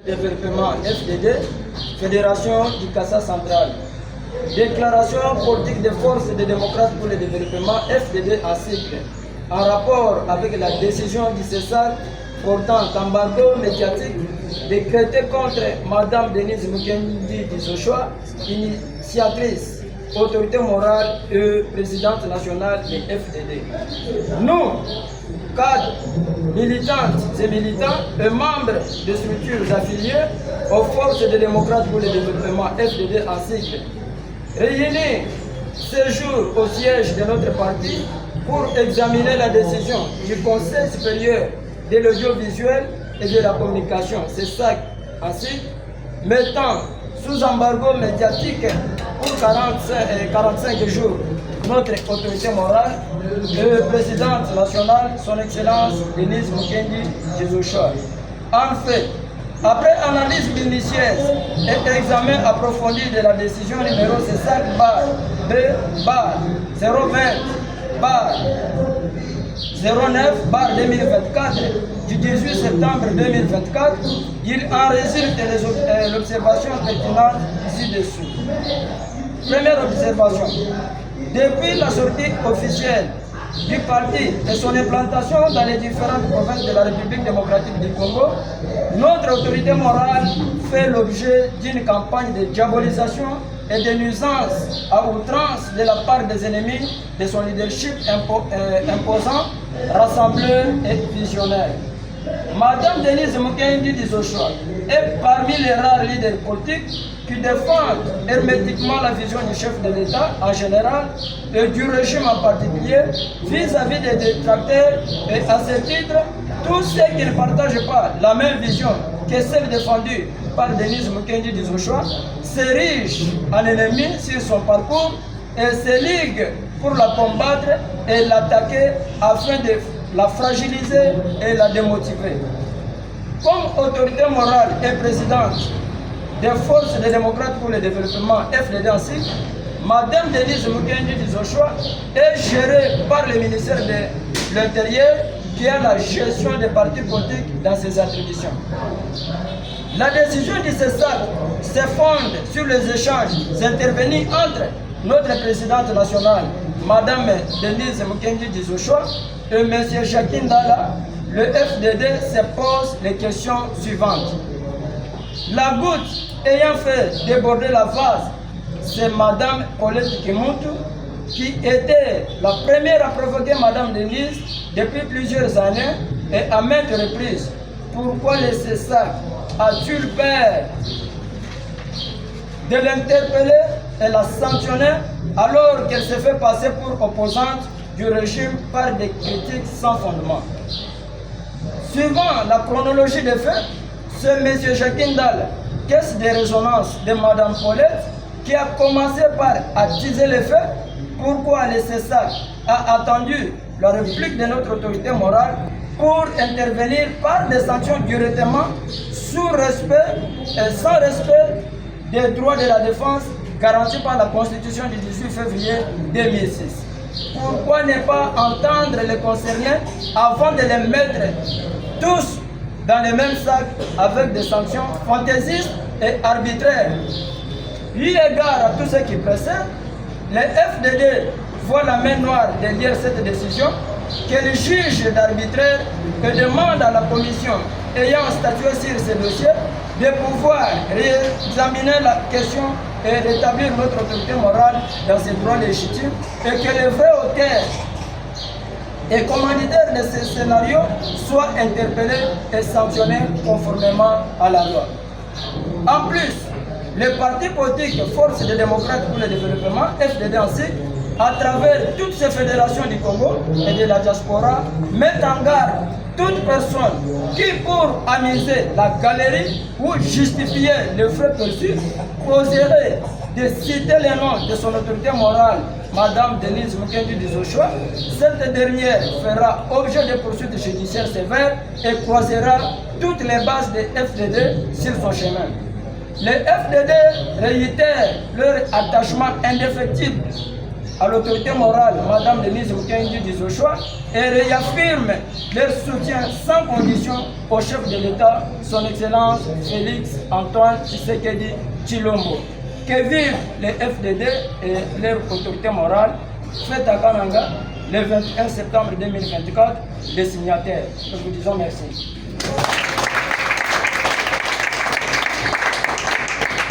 Développement FDD, Fédération du Kassa Central. Déclaration politique des forces des démocrates pour le développement FDD en cycle. En rapport avec la décision du César portant embargo médiatique décrété contre Madame Denise Mukendi Dizochoa, initiatrice, autorité morale et présidente nationale des FDD. Nous, cadres, militantes et militants et membres de structures affiliées aux forces des démocrates pour le développement FDD en cycle, réunis ce jour au siège de notre parti pour examiner la décision du Conseil supérieur de l'audiovisuel et de la communication, c'est ça en cycle, mettant sous embargo médiatique pour 45 jours notre autorité morale et présidente nationale, son Excellence Denise Mukendi Dizochoa. En fait, après analyse minutieuse et examen approfondi de la décision numéro 65/B/020/09/2024 du 18 septembre 2024, il en résulte l'observation pertinente ici-dessous. Première observation. Depuis la sortie officielle du parti et son implantation dans les différentes provinces de la République démocratique du Congo, notre autorité morale fait l'objet d'une campagne de diabolisation et de nuisance à outrance de la part des ennemis de son leadership imposant, rassembleur et visionnaire. Madame Denise Mukendi Dizochoa est parmi les rares leaders politiques qui défendent hermétiquement la vision du chef de l'État en général et du régime en particulier vis-à-vis des détracteurs, et à ce titre, tous ceux qui ne partagent pas la même vision que celle défendue par Denise Mukendi Dizochoa s'érigent en ennemis sur son parcours et se liguent pour la combattre et l'attaquer afin de la fragiliser et la démotiver. Comme autorité morale et présidente des forces des démocrates pour le développement FDD ainsi, Madame Denise Mukendi Dizochoa est gérée par le ministère de l'Intérieur qui a la gestion des partis politiques dans ses attributions. La décision du César se fonde sur les échanges intervenus entre notre présidente nationale, Madame Denise Mukendi Dizochoa, et M. Jacques Ndala. Le FDD se pose les questions suivantes. La goutte ayant fait déborder la vase, c'est Madame Colette Kimuntu qui était la première à provoquer Madame Denise depuis plusieurs années et à maintes reprises. Pourquoi le César a-t-il peur de l'interpeller et la sanctionner alors qu'elle se fait passer pour opposante du régime par des critiques sans fondement? Suivant la chronologie des faits, c'est M. Jacques Ndala, caisse de résonance de Mme Paulette, qui a commencé par attiser les faits. Pourquoi le César a attendu la réplique de notre autorité morale pour intervenir par des sanctions directement sous respect et sans respect des droits de la défense garantis par la Constitution du 18 février 2006. Pourquoi ne pas entendre les concernés avant de les mettre tous dans les mêmes sacs avec des sanctions fantaisistes et arbitraires? Eu égard à tout ce qui précède, les FDD voient la main noire derrière cette décision qu'elle juge d'arbitraire et demande à la commission ayant statué sur ce dossier de pouvoir réexaminer la question et rétablir notre autorité morale dans ses droits légitimes et que les vrais auteurs et commanditaires de ce scénario soient interpellés et sanctionnés conformément à la loi. En plus, les partis politiques Force des démocrates pour le développement, FDD ainsi, à travers toutes ces fédérations du Congo et de la diaspora, mettent en garde toute personne qui, pour amuser la galerie ou justifier les frais perçus, oserait de citer les noms de son autorité morale, Madame Denise Mukendi Dizochoa. Cette dernière fera objet de poursuites judiciaires sévères et croisera toutes les bases des FDD sur son chemin. Les FDD réitèrent leur attachement indéfectible à l'autorité morale, Madame Denise Mukengi Dizochoa, et réaffirment leur soutien sans condition au chef de l'État, son Excellence Félix Antoine Tshisekedi Tshilombo. Que vivent les FDD et leur autorité morale, fête à Kananga le 21 septembre 2024, les signataires. Nous vous disons merci.